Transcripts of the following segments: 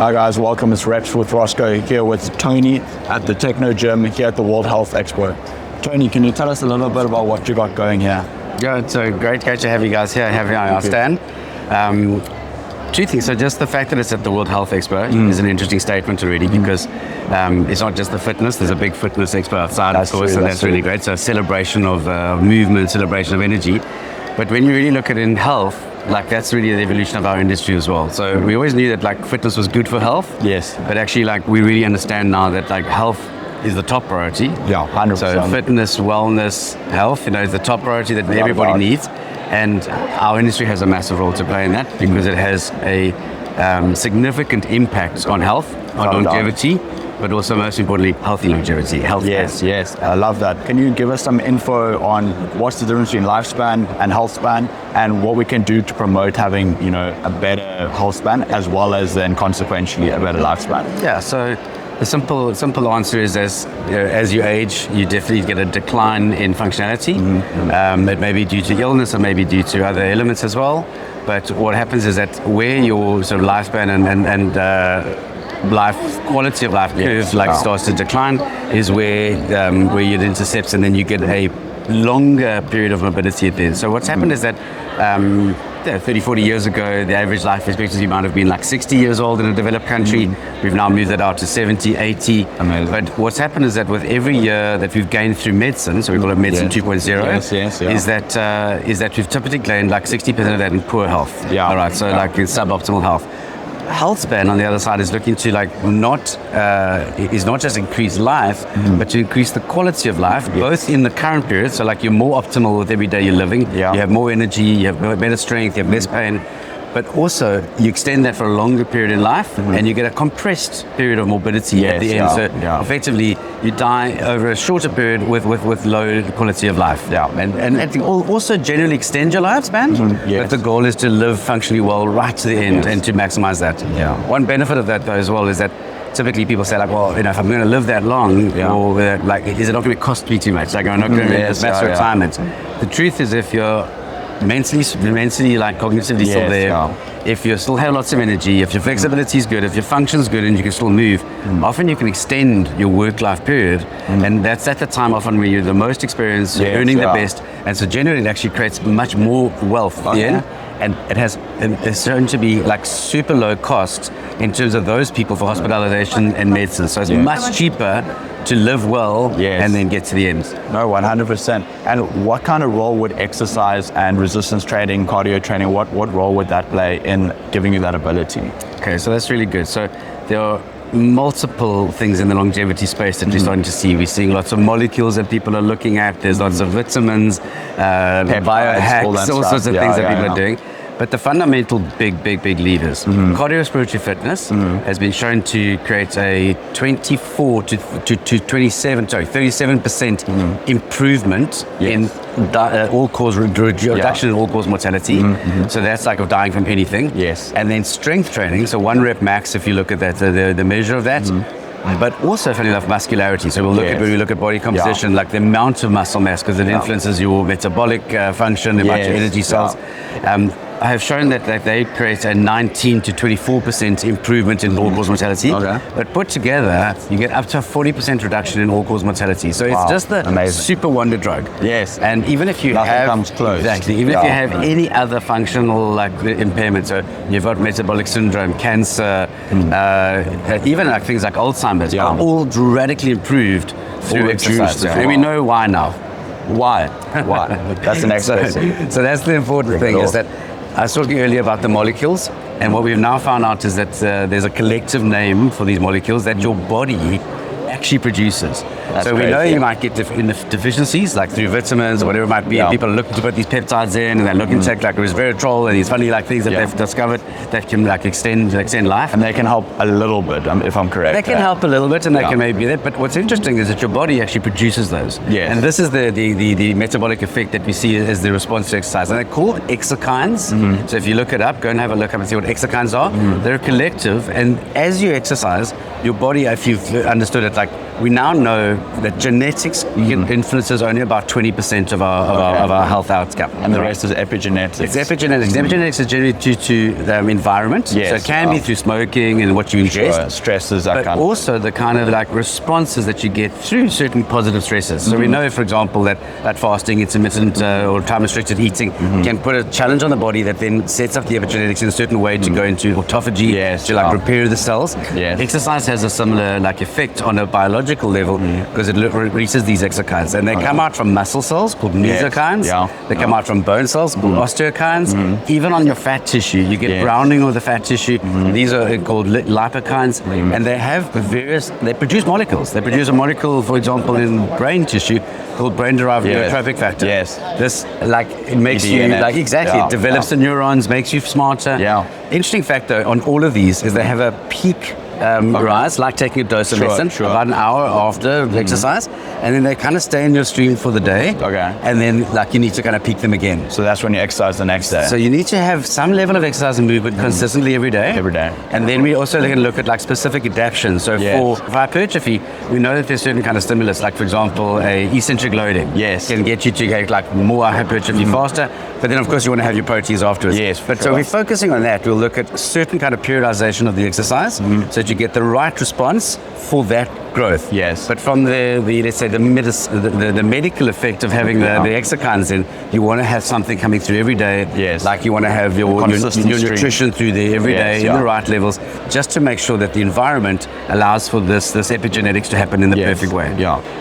Hi guys, welcome. It's Reps with Roscoe here with Tony at the Techno Gym here at the World Health Expo. Tony, can you tell us a little bit about what you got going here? Yeah, it's a great to have you guys here and have you on our stand. Two things. So just the fact that it's at the World Health Expo is an interesting statement already because it's not just the fitness. There's a big fitness expo outside, of course, and that's really great. So a celebration of movement, celebration of energy. But when you really look at it in health, like that's really the evolution of our industry as well. So we always knew that like fitness was good for health. Yes. But actually like we really understand now that like health is the top priority. Yeah, 100%. So fitness, wellness, health, is the top priority that everybody needs. And our industry has a massive role to play in that because it has a significant impact on health, on longevity, but also most importantly, healthy longevity, health. Yes, I love that. Can you give us some info on what's the difference between lifespan and health span and what we can do to promote having, a better health span as well as then consequentially a better lifespan? Yeah, so the simple answer is as you age, you definitely get a decline in functionality. It may be due to illness or maybe due to other elements as well. But what happens is that where your sort of lifespan and quality of life curve starts to decline is where it intercepts and then you get a longer period of mobility at the end. So what's happened is that 30, 40 years ago, the average life expectancy might have been like 60 years old in a developed country. We've now moved that out to 70, 80. Amazing. But what's happened is that with every year that we've gained through medicine, so we call it medicine 2.0, is that we've typically gained like 60% of that in poor health. Yeah. All right, so like in suboptimal health. Health span on the other side is looking to not just increase life, but to increase the quality of life, both in the current period, so like you're more optimal with every day you're living, you have more energy, you have better strength, you have less pain, but also you extend that for a longer period in life and you get a compressed period of morbidity at the end. So effectively you die over a shorter period with low quality of life. And I think also generally extend your lifespan, but the goal is to live functionally well right to the end and to maximize that. One benefit of that though as well is that typically people say like, well, if I'm going to live that long, or is it not going to cost me too much? Like I'm not going to miss retirement. The truth is if you're mentally like cognitively still there, if you still have lots of energy, if your flexibility is good, if your function is good and you can still move, often you can extend your work-life period and that's at the time often where you're the most experienced, you're earning the best, and so generally it actually creates much more wealth and it's shown to be like super low cost in terms of those people for hospitalization and medicine, so it's much cheaper to live well and then get to the end. No, 100%. And what kind of role would exercise and resistance training, cardio training, what role would that play in giving you that ability? Okay, so that's really good. So there are multiple things in the longevity space that we're starting to see. We're seeing lots of molecules that people are looking at. There's lots of vitamins, biohacks, all sorts of things that people are doing. But the fundamental big levers, cardiorespiratory fitness has been shown to create a 37% improvement in all-cause reduction in all-cause mortality. So that's like of dying from anything. And then strength training, so 1 rep max if you look at that, the measure of that. But also, funny enough, muscularity. So we'll look at when we look at body composition, like the amount of muscle mass, because it influences your metabolic function, the amount of energy cells. I have shown that they create a 19 to 24% improvement in all-cause mortality. But put together, you get up to a 40% reduction in all-cause mortality. So it's just the super wonder drug. And even if you comes close. Exactly. Even if you have any other functional impairment, so you've got metabolic syndrome, cancer, even like things like Alzheimer's, are all radically improved through exercise. And we know why now. Why? That's the next question. So that's the important thing is that I was talking earlier about the molecules, and what we've now found out is that there's a collective name for these molecules that your body actually produces. So we know you might get deficiencies like through vitamins or whatever it might be, and people are looking to put these peptides in and they're looking to check like resveratrol and these funny things that they've discovered that can extend life. And they can help a little bit, if I'm correct. They can help a little bit and they can maybe that, but what's interesting is that your body actually produces those. And this is the metabolic effect that we see as the response to exercise. And they're called exokines. So if you look it up, go and have a look up and see what exokines are. They're a collective, and as you exercise, your body, if you've understood it, like we now know that genetics influences only about 20% of our health outcome. And the rest is epigenetics. It's epigenetics. Epigenetics is generally due to the environment. Yes. So it can be through smoking and what you ingest. Stresses, that but kind of. also the kind of like responses that you get through certain positive stresses. So we know, for example, that fasting, intermittent or time-restricted eating can put a challenge on the body that then sets up the epigenetics in a certain way to go into autophagy, to like repair the cells. Yes. Exercise has a similar like effect on a biological level because it releases these exokines, and they come out from muscle cells called mesokines. They come out from bone cells called osteokines. Even on your fat tissue, you get browning of the fat tissue. These are called lipokines, and they have they produce molecules. They produce a molecule, for example, in brain tissue called brain-derived neurotrophic factor. This like it makes you like it develops the neurons, makes you smarter. Interesting fact though on all of these is they have a peak rise, like taking a dose of medicine, about an hour after exercise, and then they kind of stay in your stream for the day. And then like you need to kind of peak them again. So that's when you exercise the next day. So you need to have some level of exercise and movement consistently every day. And then we also can look at like specific adaptations. So for hypertrophy, we know that there's certain kind of stimulus, like for example, eccentric loading. Can get you to get like more hypertrophy faster. But then of course you want to have your proteins afterwards. But so we're focusing on that. We'll look at certain kind of periodization of the exercise so that you get the right response for that growth. But from the let's say the medical effect of having the exokines in, you want to have something coming through every day. Like you want to have your nutrition through there every day in the right levels, just to make sure that the environment allows for this epigenetics to happen in the perfect way.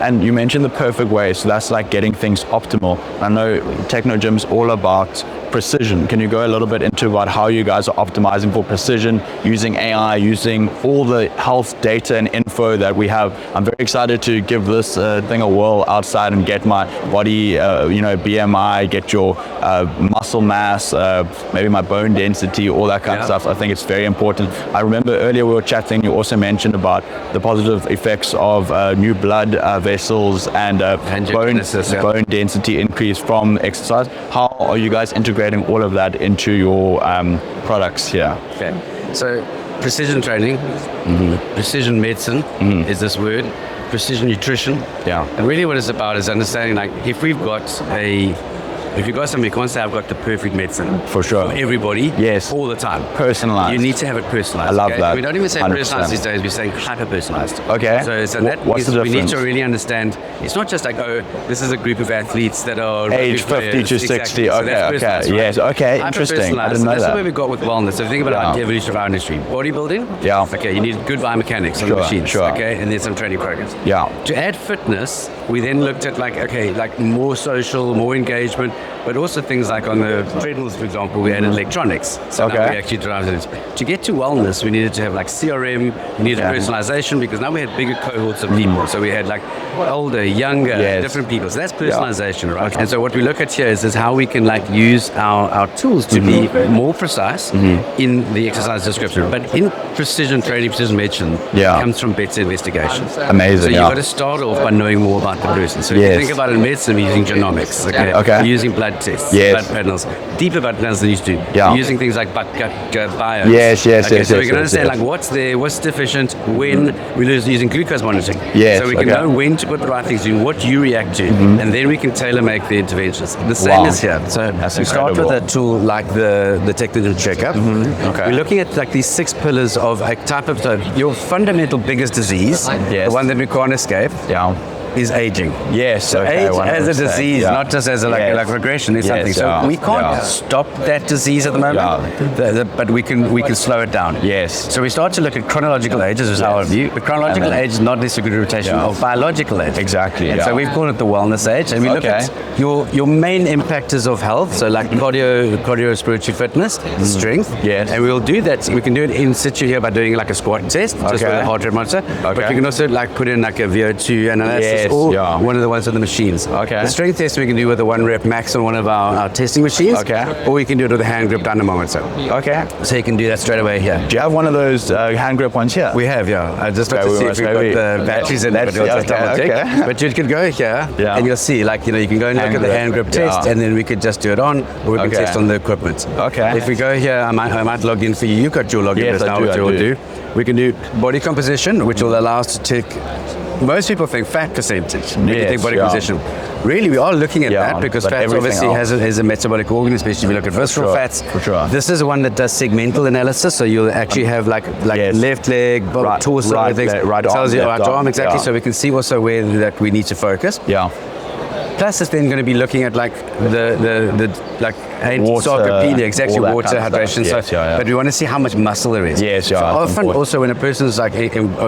And you mentioned the perfect way, so that's like getting things optimal. I know Technogym's all about precision. Can you go a little bit into about how you guys are optimizing for precision, using AI, using all the health data and info that we have? I'm very excited to give this thing a whirl outside and get my body, BMI, get your muscle mass, maybe my bone density, all that kind of stuff. I think it's very important. I remember earlier we were chatting, you also mentioned about the positive effects of new blood vessels and bone density increase from exercise. How are you guys integrating all of that into your products here? So precision training, precision medicine is this word, precision nutrition. And really what it's about is understanding like if you've got something, you can't say I've got the perfect medicine. For everybody. All the time. Personalized. You need to have it personalized. I love that. We don't even say 100%. Personalized these days, we're saying hyper-personalized. So that what's the difference? We need to really understand, it's not just like, this is a group of athletes that are age 50 to 60. So that's Interesting. I didn't know that's that. where we got with wellness. So think about the evolution of our industry. Bodybuilding. Okay, you need good biomechanics on the machines. Okay, and then some training programs. To add fitness, we then looked at like more social, more engagement, but also things like on the treadmills, for example, we added electronics. So now we actually drive it. To get to wellness, we needed to have like CRM, we needed personalization, because now we had bigger cohorts of people. So we had like older, younger, different people. So that's personalization, right? And so what we look at here is how we can like use our tools to be more precise in the exercise description. But in precision training, precision medicine, it comes from better investigation. Amazing. So you've got to start off by knowing more about the person. So if you think about it in medicine, we're using genomics. We're using blood tests, blood panels, deeper blood panels than you used to. We're using things like gut biomes. So we can understand like what's deficient, when we're using glucose monitoring. So we can know when to put the right things in, what you react to, and then we can tailor make the interventions. The same is here. So we start with a tool like the technical checkup. We're looking at like these 6 pillars of a type of your fundamental biggest disease, the one that we can't escape. Is aging. So age as a disease, not just as a like regression is something. So we can't stop that disease at the moment, but we can slow it down. So we start to look at chronological age, is our view. But chronological age is not necessarily a rotation of biological age. And so we've called it the wellness age, and we look at your main impactors of health, so like cardio, spiritual fitness, strength. And we'll do that. We can do it in situ here by doing like a squat test, just with a heart rate monitor. But we can also like put in like a VO2 analysis. Or one of the ones on the machines. The strength test we can do with the 1 rep max on one of our testing machines. Or we can do it with a hand grip dynamometer. So you can do that straight away here. Do you have one of those hand grip ones here? We have, I just have to see if we've got the batteries in it. But you could go here and you'll see, like, you can go and look at the hand grip test, and then we could just do it on, or we can test on the equipment. If we go here, I might log in for you. You've got your login now, which you will do. We can do body composition, which will allow us to tick most people think fat percentage, when you Yes, think body yeah. composition. Really, we are looking at Yeah, that because but fat everything obviously else. has a metabolic organ, especially if you look at visceral sure, fats. for sure. This is one that does segmental analysis, so you'll actually have like Yes. left leg, Right- torso, right things. leg, right It tells arm, you left right arm, arm, exactly. yeah. So we can see also where that we need to focus. Yeah. Plus, it's then going to be looking at like the like Water, sarcopenia, exactly, all that water, kind of hydration. stuff. So, Yes, yeah. but we want to see how much muscle there is. Yes, yeah, So often, important. also when a person's like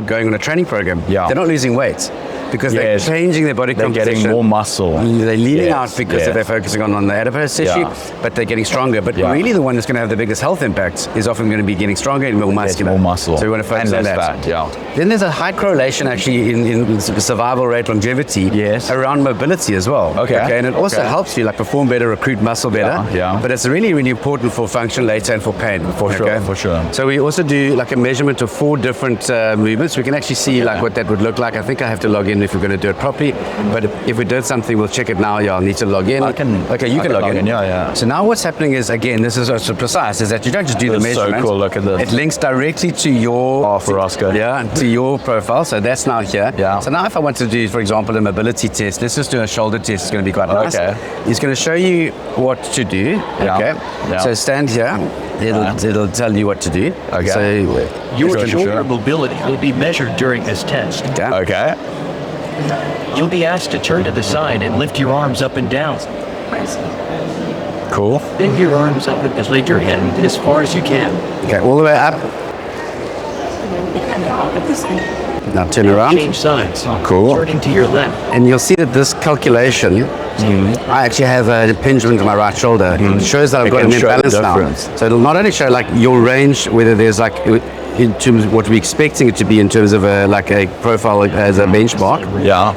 going on a training program, Yeah. they're not losing weight because Yes. they're changing their body They're composition. getting more muscle. They're leaning Yes, out because yes. they're focusing on the adipose tissue, Yeah. but they're getting stronger. But Yeah. really, the one that's going to have the biggest health impact is often going to be getting stronger and more muscular. more muscle. So we want to focus And on less that. fat, yeah. Then there's a high correlation actually in survival rate, longevity, Yes. around mobility as well. Okay. And it also Okay. helps you like perform better, recruit muscle better. Yeah. But it's really, really important for function later and for pain. For sure, for sure. So we also do like a measurement of 4 different movements. We can actually see like what that would look like. I think I have to log in if we're going to do it properly. But if we did something, we'll check it now. Yeah, I'll need to log in. Okay, you I can log in. Yeah. So now what's happening is, again, this is also precise, is that you don't just do the This is so measurement. cool, look at this. It links directly to your... Oh, for Oscar. Yeah, to your profile. So that's now here. Yeah. So now if I want to do, for example, a mobility test, let's just do a shoulder test. It's going to be quite nice. Okay. It's going to show you what to do. Yeah. Okay. Yeah. So stand here. It'll tell you what to do. Okay. So Your shoulder mobility will be measured during this test. yeah. Okay. You'll be asked to turn to the side and lift your arms up and down. Cool. Bend your arms up and lift your head as far as you can. Okay, all the way up. Now turn around. Change sides. Cool. Turning to your left. And you'll see that this calculation, I actually have an impingement on my right shoulder. It shows that I've It got can an show the imbalance now. difference. So it'll not only show like your range, whether there's like in terms of what we're expecting it to be in terms of like a profile as a benchmark, Yeah.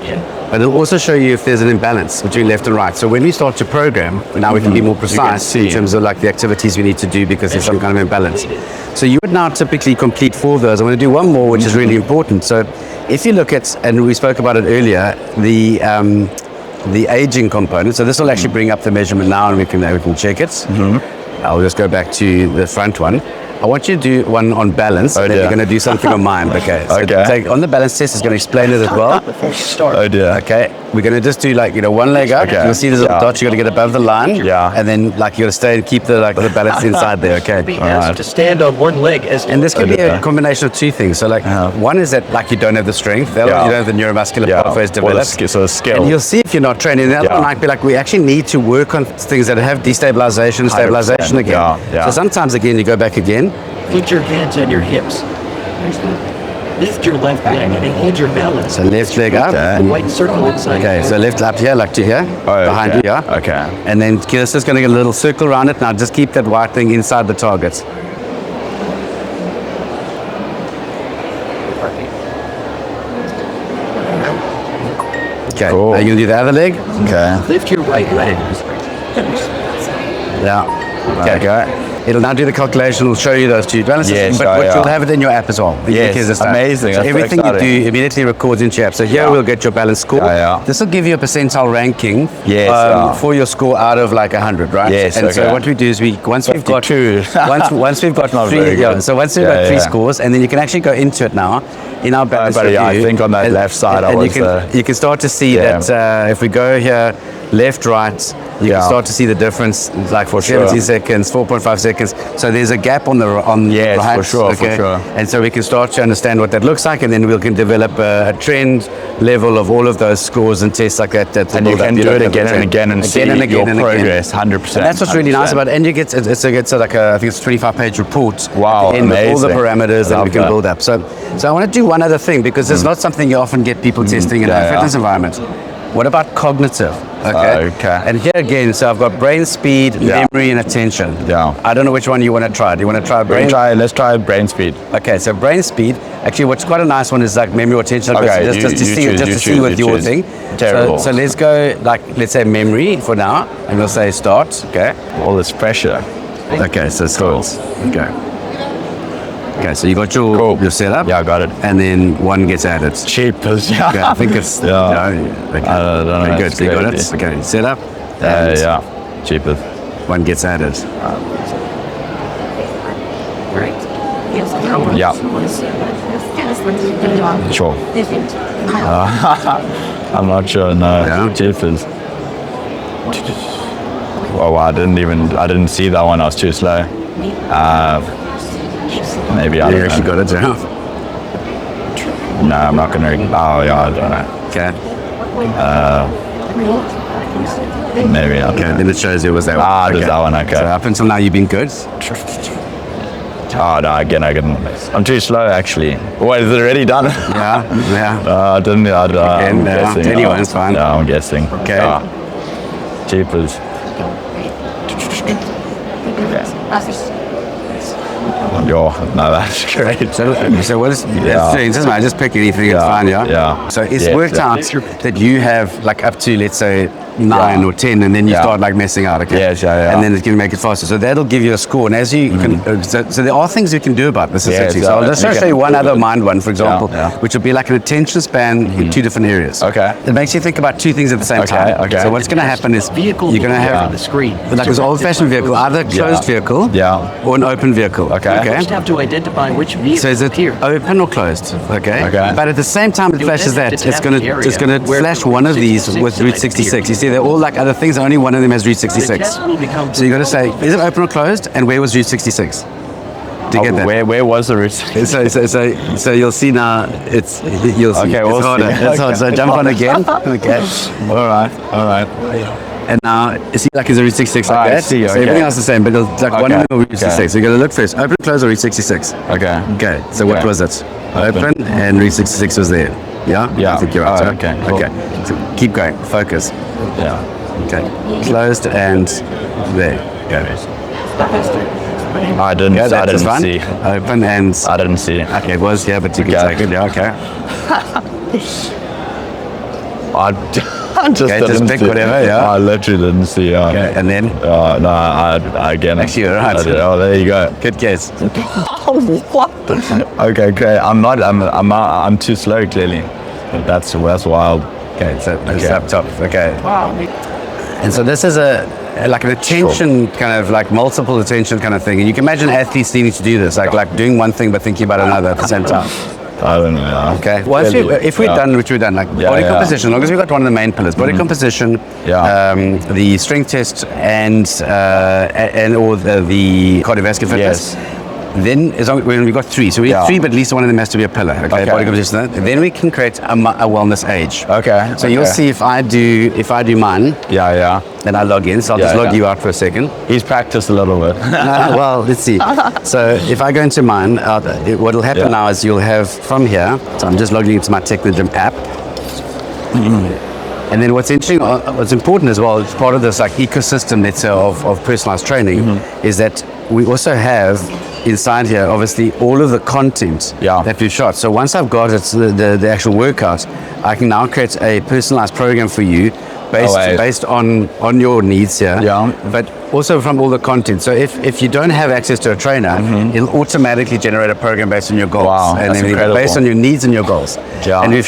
but it'll also show you if there's an imbalance between left and right. So when we start to program, now we can be more precise see. in terms of like the activities we need to do because there's some kind of imbalance. So you would now typically complete 4 of those. I'm going to do one more, which is really important. So if you look at, and we spoke about it earlier, the aging component. So this will actually bring up the measurement now, and we can check it. I'll just go back to the front one. I want you to do one on balance, and then dear. you're going to do something on mind. Okay. So Okay. on the balance test, it's going to explain it as well. Before you start. Oh dear. Okay, we're going to just do like, one leg up. Okay. You'll see there's a Yeah. dot. You got to get above the line. Yeah. And then like you got to stay and keep the balance inside there. Be Okay. asked to stand on one leg as And this can be Okay. a combination of 2 things. So like one is that like you don't have the strength, the other Yeah. you don't have the neuromuscular Yeah. pathways Well, developed. so skill. And you'll see if you're not training. The other Yeah. one might be like, we actually need to work on things that have destabilization, stabilization 100%. again. Yeah, yeah. So sometimes again, you go back again. put your hands on your hips. Lift your left leg and hold your balance. So left leg up. Okay. And, White circle inside. okay, so left up here, like to here, Oh, behind okay. you, yeah. Okay. And then Killa's just going to get a little circle around it. Now just keep that white thing inside the target. Okay, Cool. now you'll do the other leg. Okay. Lift your right leg. Yeah. Okay. It'll now do the calculation. It'll show you those 2 balances. Yes, but yeah. you'll have it in your app as well. Yes, Because it's done. amazing. So That's so everything you exciting. do immediately records into your app. So here Yeah. we'll get your balance score. Yeah. This will give you a percentile ranking Yes, yeah. for your score out of like 100, right? Yes, And so okay. what we do is once we've got 52. once we've got Not 3, very good. so once we've Yeah, got 3 yeah. scores, and then you can actually go into it now in our balance but review. yeah, I think on that left side I and was, you can start to see yeah. that if we go here left, right, you Yeah. can start to see the difference, like for sure. 17 seconds, 4.5 seconds. So there's a gap on the Yes, right. for sure, for sure. And so we can start to understand what that looks like, and then we can develop a trend level of all of those scores and tests like that. And you can do it again and again and see your progress, 100%. And that's what's really nice 100%. about it. And you get it's like I think it's a 25-page report. Wow, at the end with all the amazing. parameters that Love we can that. build up. So I want to do one other thing because it's not something you often get people testing in Yeah, a yeah. fitness environment. What about cognitive? Okay. Okay. And here again, so I've got brain speed, Yeah. memory, and attention. Yeah. I don't know which one you want to try. Do you want to try brain? Let's try brain speed. Okay, so brain speed. Actually, what's quite a nice one is like memory or attention. Okay, just to you see, choose, just you to see choose, with you your choose. thing. Terrible. So let's go like let's say memory for now, and we'll say start. Okay. All this pressure. Okay, so starts. Okay. Okay, so you got your setup. Yeah, I got it. And then one gets added. Cheap as yeah. Okay, I think it's Yeah. okay. I don't know, Okay, good. it's So you got good, it. Okay, setup. Yeah. Cheaper. One gets added. Yeah. Sure. I'm not sure. No. Yeah. Jeepers. Oh, I didn't see that one. I was too slow. Maybe I You don't actually know. got it down. No, I'm not gonna. Oh yeah, I don't know. Okay. Maybe I don't Okay. know. Then it shows you it was that one. Ah, there's that one. Okay. So up until now, you've been good. Oh no, again, I'm too slow actually. Wait, is it already done? Yeah. Yeah. I didn't. I'm guessing. Anyway, it's fine. Yeah, I'm guessing. Okay. Jeepers. Yo, no, that's great. So what is? Yeah. It doesn't matter. Just pick anything. It's Yeah, fine. Yeah. yeah. So it's Yeah, worked yeah. out that you have like up to, let's say, 9 Yeah. or 10, and then you Yeah. start like messing out. Okay. Yes, yeah. And then it's going to make it faster. So that'll give you a score. And as you can, so there are things you can do about this. Yes, Essentially. So I'll just okay. show you one other mind one, for example, Yeah. which would be like an attention span in 2 different areas. Okay. It makes you think about 2 things at the same Okay, time. okay. So what's going to happen is Vehicle you're going to on have the screen. like this old-fashioned vehicle, either closed vehicle, Yeah. or an open vehicle. Okay. You just have to identify which vehicle So is it here. open or closed? Okay. Okay. But at the same time it You flashes then have that, to it's tap gonna the area it's gonna where flash the one of Route these 66 with Route 66. You see, they're all like other things, only one of them has Route 66. test will become- So you got to say, is it open or closed? And where was Route 66? Do you get that? Where was the route? So you'll see now. You'll see. Okay, it's we'll harder. see. It's hard. So jump on again. Okay. All right. And now you see like it's a Route 66 like I that. see, So okay. everything else is the same, but it's like one Okay, of them Route 66. okay. So you got to look first. Open, close, or Route 66. Okay. Okay, so what Okay. was it? Open. Open, and Route 66 was there. Yeah? Yeah. I think you're right. Oh, huh? okay, cool. Okay. So keep going. Focus. Yeah. Okay. Closed and there. Go. I didn't. Yeah, I that's didn't fine. see. Open and... I didn't see. Okay, it was, yeah, but you can Okay. take it. Yeah, okay. I just Okay, didn't just pick see. whatever, yeah. I literally didn't see. Okay, and then? No, I again. Actually, you're right. Oh, there you go. Good guess. Okay, great. I'm too slow. Clearly, that's wild. Okay, so it's Okay. up top. Okay. And so this is like an attention kind of like multiple attention kind of thing. And you can imagine athletes needing to do this, like doing one thing but thinking about another at the same time. I don't know. Okay. Once if we're done, which we're done, like Yeah, body yeah. composition, as long as we've got one of the main pillars, body composition, Yeah. the strength test, and or the cardiovascular fitness. Yes. Then, as long when we've got 3, so we have Yeah. 3, but at least one of them has to be a pillar. Okay. Okay. Body composition. Then we can create a wellness age. Okay. So you'll see if I do mine, Yeah. then I log in. So I'll Yeah, just log yeah. you out for a second. He's practiced a little bit. Well, let's see. So if I go into mine, what will happen Yeah. now is you'll have from here, so I'm just logging into my Technogym app. And then what's interesting, what's important as well, it's part of this like ecosystem, let's say, of personalized training, is that we also have inside here, obviously, all of the content Yeah. that we've shot. So once I've got it, the actual workout, I can now create a personalized program for you based on your needs here. Yeah. But also from all the content. So if you don't have access to a trainer, it'll automatically generate a program based on your goals. Wow, and that's everything, incredible. based on your needs and your goals. Yeah. And we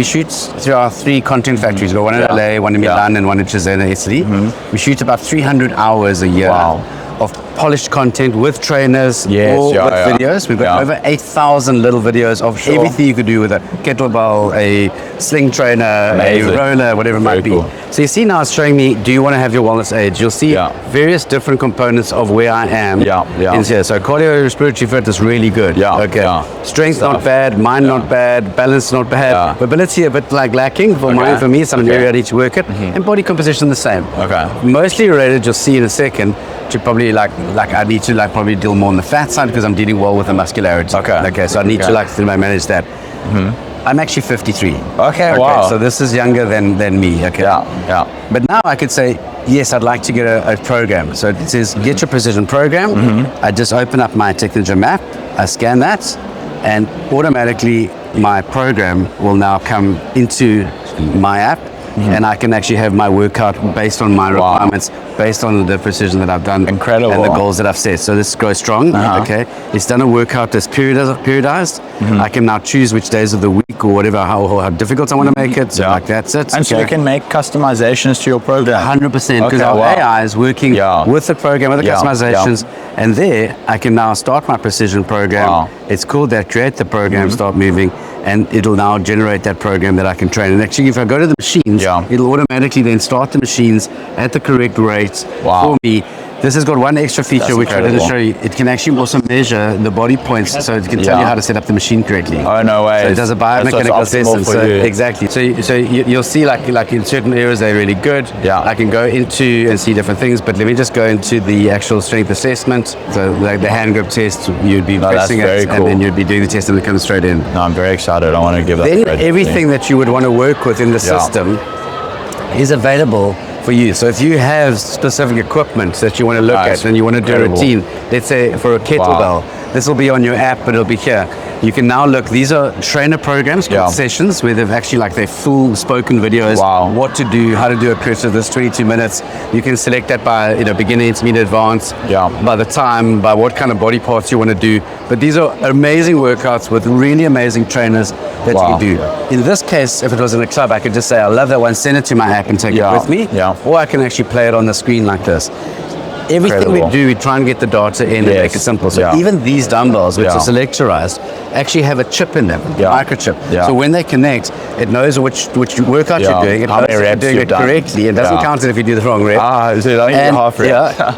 shoot through our 3 content factories. We've got one in Yeah. LA, one in Yeah. Milan, and one in Cesena, Italy. We shoot about 300 hours a year. Wow. Of polished content with trainers, Yes, or yeah, with yeah. videos. We've got Yeah. over 8,000 little videos of Sure. everything you could do with a kettlebell, a sling trainer, Amazing. a roller, whatever it might Very cool. be. So you see now it's showing me, do you want to have your wellness age? You'll see Yeah. various different components of where I am Yeah, yeah. in here. So cardio, respiratory fitness, really good. Yeah, Okay. yeah. Strength not Stuff. bad, mind not bad, balance not bad. Yeah. Mobility a bit like lacking for Okay. me, some Okay. area I need to work at. And body composition the same. Okay. Mostly related, you'll see in a second, to probably like I need to probably deal more on the fat side because I'm dealing well with the muscularity. Okay, so I need to manage that. I'm actually 53. Okay, wow. So this is younger than me. Okay. Yeah. But now I could say, yes, I'd like to get a program. So it says, get your precision program. I just open up my Technogym app, I scan that, and automatically my program will now come into my app. and I can actually have my workout based on my requirements, based on the precision that I've done. Incredible. And the goals that I've set. So this goes strong. Okay. It's done a workout that's periodized. I can now choose which days of the week or whatever, how difficult I want to make it. So like that's it. And so you can make customizations to your program. 100%, because our AI is working with the program, with the customizations, and there I can now start my precision program. It's called that, create the program, start moving, and it'll now generate that program that I can train. And actually, if I go to the machines, it'll automatically then start the machines at the correct rate for me. This has got one extra feature which I didn't show you. It can actually also measure the body points, so it can tell you how to set up the machine correctly. Oh, no way. So it does a biomechanical assessment. So exactly. So you'll see like in certain areas they're really good. I can go into and see different things, but let me just go into the actual strength assessment. So like the hand grip test, you'd be pressing it, and then you'd be doing the test, and it comes straight in. No, I'm very excited. I want to give that. Then everything that you would want to work with in the system is available for you. So if you have specific equipment that you want to look at and you want to do a routine, let's say for a kettlebell, this will be on your app, but it'll be here. You can now look, these are trainer programs called sessions where they've actually like their full spoken videos, what to do, how to do a course of this 22 minutes. You can select that by beginner, intermediate, advanced, by the time, by what kind of body parts you want to do. But these are amazing workouts with really amazing trainers that you can do. In this case, if it was in a club, I could just say, I love that one, send it to my app and take it with me. Or I can actually play it on the screen like this. Everything we do, we try and get the data in and make it simple. So even these dumbbells, which are selectorized, actually have a chip in them, microchip. So when they connect, it knows which workout you're doing. It knows if you're doing it correctly. It doesn't count it if you do the wrong rep.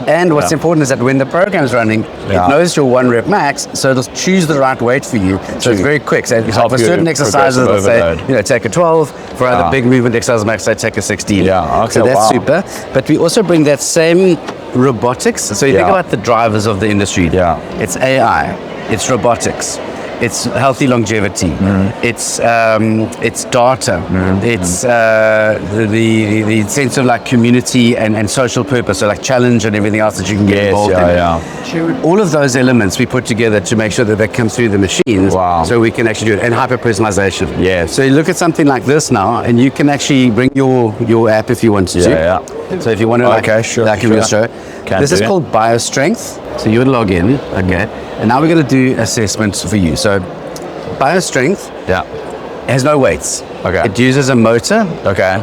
And what's important is that when the program's running, it knows your 1 rep max, so it'll choose the right weight for you. So it's very quick. So for certain exercises, it'll say, take a 12. For other big movement exercises, max, say take a 16. So that's super. But we also bring that same robotics. So you think about the drivers of the industry. It's AI, it's robotics, it's healthy longevity, it's data, it's the sense of like community and social purpose, so like challenge and everything else that you can get involved in. All of those elements we put together to make sure that they come through the machines, so we can actually do it. And hyper personalization. So you look at something like this now, and you can actually bring your app if you want to. So if you want to, I can show. This is called BioStrength. So you would log in, and now we're going to do assessments for you. So BioStrength has no weights. It uses a motor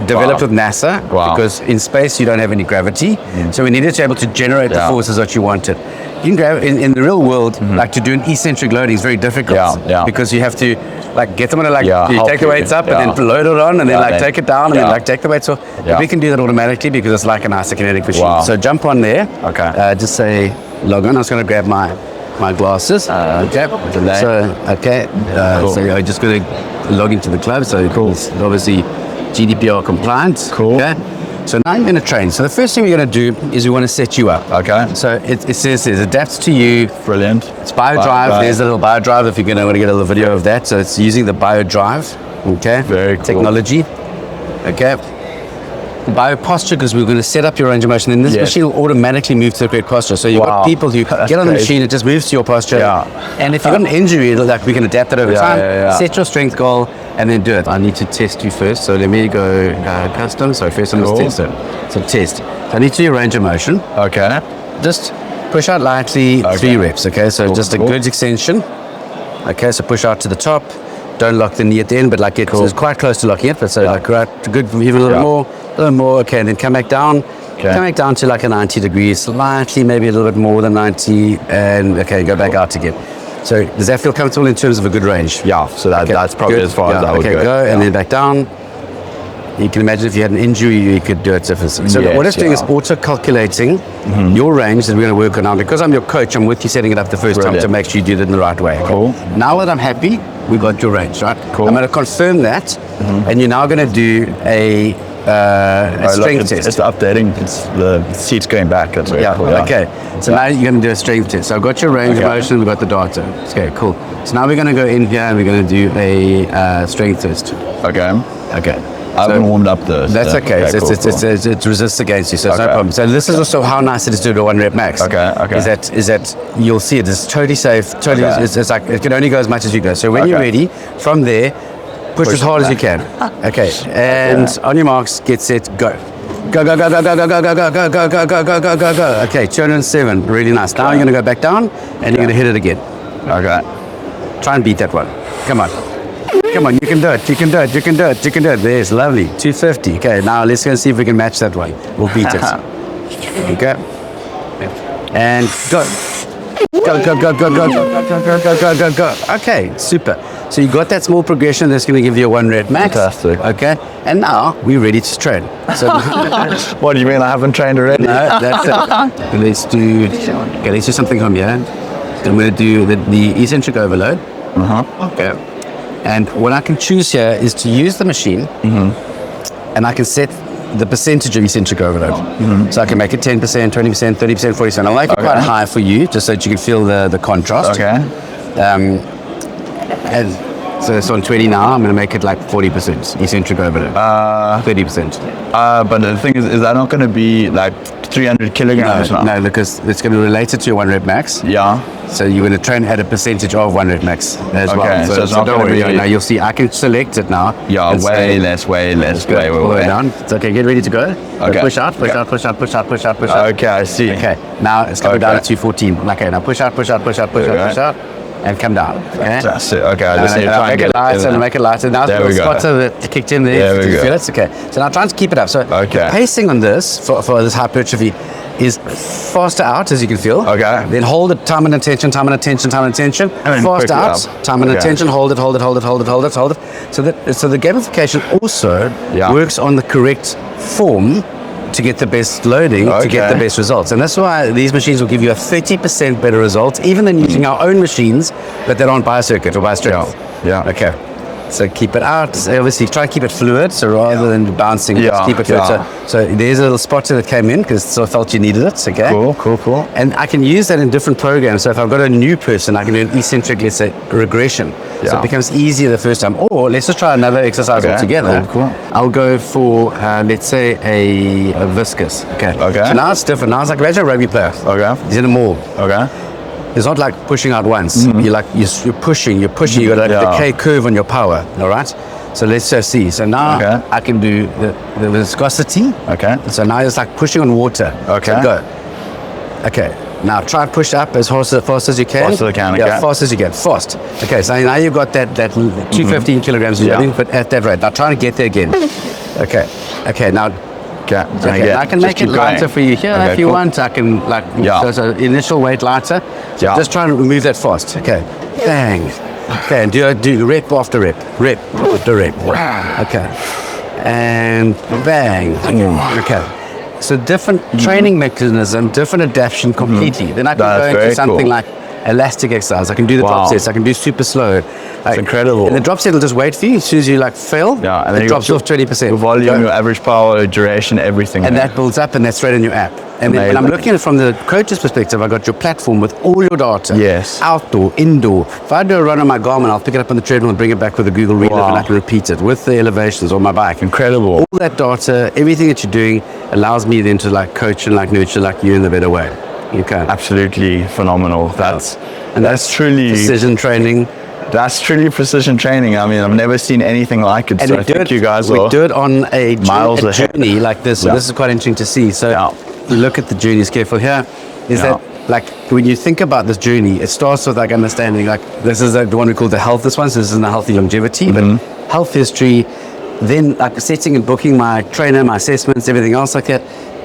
developed with NASA because in space you don't have any gravity. So we needed to be able to generate the forces that you wanted. You can grab in the real world, like to do an eccentric loading is very difficult because you have to like get them on you take the weights up and then load it on and then like take it down and then like take the weights off. We can do that automatically because it's like an isokinetic machine. So jump on there. Just say log on. I was going to grab my glasses. So so you're just going to log into the club. So it's obviously GDPR compliant. So now I'm going to train. So the first thing we're going to do is we want to set you up. So it says it adapts to you. Brilliant. It's BioDrive. There's a little BioDrive if you're going to want to get a little video of that. So it's using the BioDrive. Very cool. Technology. BioPosture, because we're going to set up your range of motion, and this machine will automatically move to the correct posture. So you've got people who get on the machine, it just moves to your posture. And if you've got an injury, we can adapt it over time. Set your strength goal and then do it. I need to test you first, so let me go custom. So first I must test it. So test. So I need to do your range of motion. Just push out lightly 3 reps. So just a good extension. So push out to the top. Don't lock the knee at the end, but like it's quite close to locking it. But so like good, even a little more. And then come back down. Come back down to like a 90 degrees, slightly, maybe a little bit more than 90, and go back out again. So does that feel comfortable in terms of a good range? So that's probably as far as I would go. And then back down. You can imagine if you had an injury, you could do it differently. So what it's doing is auto-calculating your range that we're going to work on now. Because I'm your coach, I'm with you setting it up the first time to make sure you do it in the right way. Now that I'm happy, we got your range, right? I'm going to confirm that, and you're now going to do a strength test. It's updating. The seat's going back. That's very cool. So now you're going to do a strength test. So I've got your range of motion, we've got the data. Okay, cool. So now we're going to go in here and we're going to do a strength test. I haven't warmed up the. That's okay. It resists against you, so it's no problem. So this is also how nice it is to do a 1 rep max. Is that you'll see it is totally safe. It's like it can only go as much as you go. So when you're ready, from there, Push as hard as you can. Okay. And on your marks, get set, go. Go, go, go, go, go, go, go, go, go, go, go, go, go, go, go, go. Okay, 207. Really nice. Now you're going to go back down and you're going to hit it again. Okay. Try and beat that one. Come on. Come on, you can do it. You can do it. You can do it. You can do it. There's lovely. 250. Okay, now let's go and see if we can match that one. We'll beat it. Okay. And go. Go, go, go, go, go, go, go, go, go, go, go, go. Okay, super. So you got that small progression that's going to give you a 1 rep max. Fantastic. Okay, and now we're ready to train. So What do you mean I haven't trained already? no, that's it. Let's do something from here. I'm going to do the eccentric overload. Okay. And what I can choose here is to use the machine, and I can set the percentage of eccentric overload. So I can make it 10%, 20%, 30%, 40%. I'll make it quite high for you, just so that you can feel the contrast. Okay. And so it's on 20 now. I'm going to make it like 40% eccentric overload. 30%. But the thing is that not going to be like 300 kilograms now? No, because it's going to relate it to your 1 rep max. Yeah. So you're going to train at a percentage of 1 rep max as well. Okay, so it's not don't gonna worry. be- Now you'll see I can select it now. Yeah, and way say, less, way less, Good. way, way, Pull it way. down. It's okay, get ready to go. Okay. Push out, push Okay. out, push out, push out, push out, push out. Okay, I see. Okay, now it's coming down Okay. to 14. Okay, now push out, push out, push out, push out, Okay. push out, and come down. Okay. That's it. Okay, I Now, just need to try and make get it lighter and make it lighter. Now There the we go. spots are kicked in there. There we Do you go. feel it? Okay. So now try and keep it up. So Okay. the pacing on this for this hypertrophy is faster out, as you can feel. Okay. Then hold it, time and attention, time and attention, time and attention. And then Fast quick it out, up. time and Okay. attention, hold it, hold it, hold it, hold it, hold it, hold it. So the gamification also Yeah. works on the correct form to get the best loading, to get Okay. the best results. And that's why these machines will give you a 30% better result, even than using our own machines, but they're on biocircuit or biostrength. Yeah. Okay. So keep it out. So obviously, try and keep it fluid. So rather than bouncing, just Yeah, keep it fluid. yeah. So there's a little spotter that came in because I felt you needed it. Okay. Cool. And I can use that in different programs. So if I've got a new person, I can do an eccentric, let's say, regression. So Yeah. it becomes easier the first time. Or let's just try another exercise Okay, altogether. cool. I'll go for, let's say, a viscous. Okay. Okay. So now it's different. Now it's like imagine a rugby player. Okay. He's in a mall. Okay. It's not like pushing out once. You're pushing. You got like Yeah. the K curve on your power. All right. So let's just see. So now Okay. I can do the viscosity. Okay. So now it's like pushing on water. Okay. So go. Okay. Now try and push up as fast as you can. Fast as I can, Yeah, okay. fast as you can. Fast. Okay. So now you've got that 215 kilograms Yeah. loading, but at that rate. Now try to get there again. Okay. Okay. Now. Okay. Okay, I can make it lighter for you here Okay, if you cool. want. I can like Yeah. so initial weight lighter. Yeah. Just try and remove that fast. Okay. Bang. Okay, and do rep after rep. Rep after rep. Okay. And bang. Okay. So different training mechanism, different adaptation completely. Then I can That's go into very something cool. like elastic exercise. I can do the Wow. drop sets. I can do super slow. Like, incredible. And the drop set will just wait for you. As soon as you like fail, Yeah, and then it you drops got off 20%. Your volume, Go. your average power, duration, everything. And that builds up, and that's straight in your app. And then when I'm Amazing. looking at it from the coach's perspective, I got your platform with all your data. Yes. Outdoor, indoor. If I do a run on my Garmin, I'll pick it up on the treadmill and bring it back with a Google Reader, Wow. and I can repeat it with the elevations on my bike. Incredible. All that data, everything that you're doing, allows me then to like coach and like nurture like you in the better way. You can. Absolutely phenomenal. That's truly Precision training. That's truly precision training. I mean, I've never seen anything like it. And So we I do think it, you guys we are do it on a miles a ahead. journey like this. So Yeah. this is quite interesting to see. So Yeah. look at the journeys careful here. Is Yeah. that like when you think about this journey, it starts with like understanding like this is the one we call the health. This one, so this is the healthy longevity, but health history. Then like setting and booking my trainer, my assessments, everything else like that.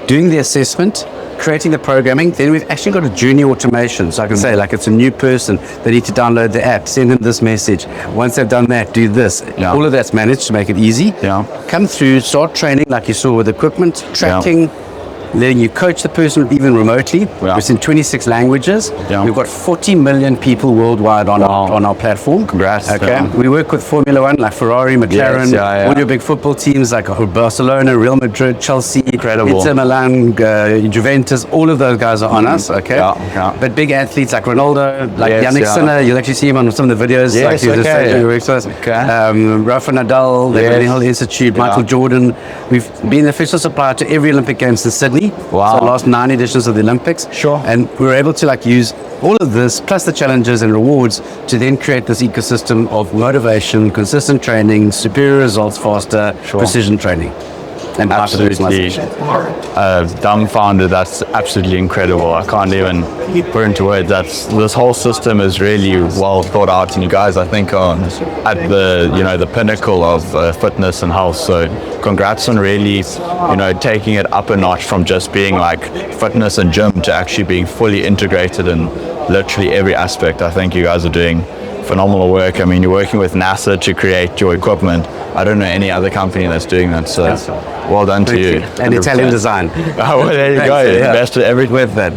Doing the assessment, creating the programming. Then we've actually got a journey automation. So I can say like it's a new person. They need to download the app, send them this message. Once they've done that, do this. Yeah. All of that's managed to make it easy. Yeah. Come through, start training like you saw with equipment, tracking, letting you coach the person even remotely. Yeah. It's in 26 languages. Yeah. We've got 40 million people worldwide on our platform. Congrats. Okay. Yeah. We work with Formula One like Ferrari, McLaren, Yes, yeah. all your big football teams like Barcelona, Real Madrid, Chelsea, Incredible. Inter Milan, Juventus, all of those guys are on us, okay? Yeah. But big athletes like Ronaldo, like Yes, Yannick yeah. Sinner, you'll actually see him on some of the videos. Yes, like he was just okay. saying, he works with us. Okay. Rafa Nadal, the Yes. Hill Institute, Yeah. Michael Jordan. We've been the official supplier to every Olympic Games in Sydney. 90. Wow. So last 9 editions of the Olympics. Sure. And we were able to like use all of this plus the challenges and rewards to then create this ecosystem of motivation, consistent training, superior results faster, precision training. And Absolutely dumbfounded. That's absolutely incredible. I can't even put into words. This whole system is really well thought out, and you guys, I think, are at the pinnacle of fitness and health. So congrats on really taking it up a notch from just being like fitness and gym to actually being fully integrated in literally every aspect. I think you guys are doing phenomenal work. I mean, you're working with NASA to create your equipment. I don't know any other company that's doing that, so well done to you. And Italian design. Oh, well, there you go. Yeah. Invested everything with that.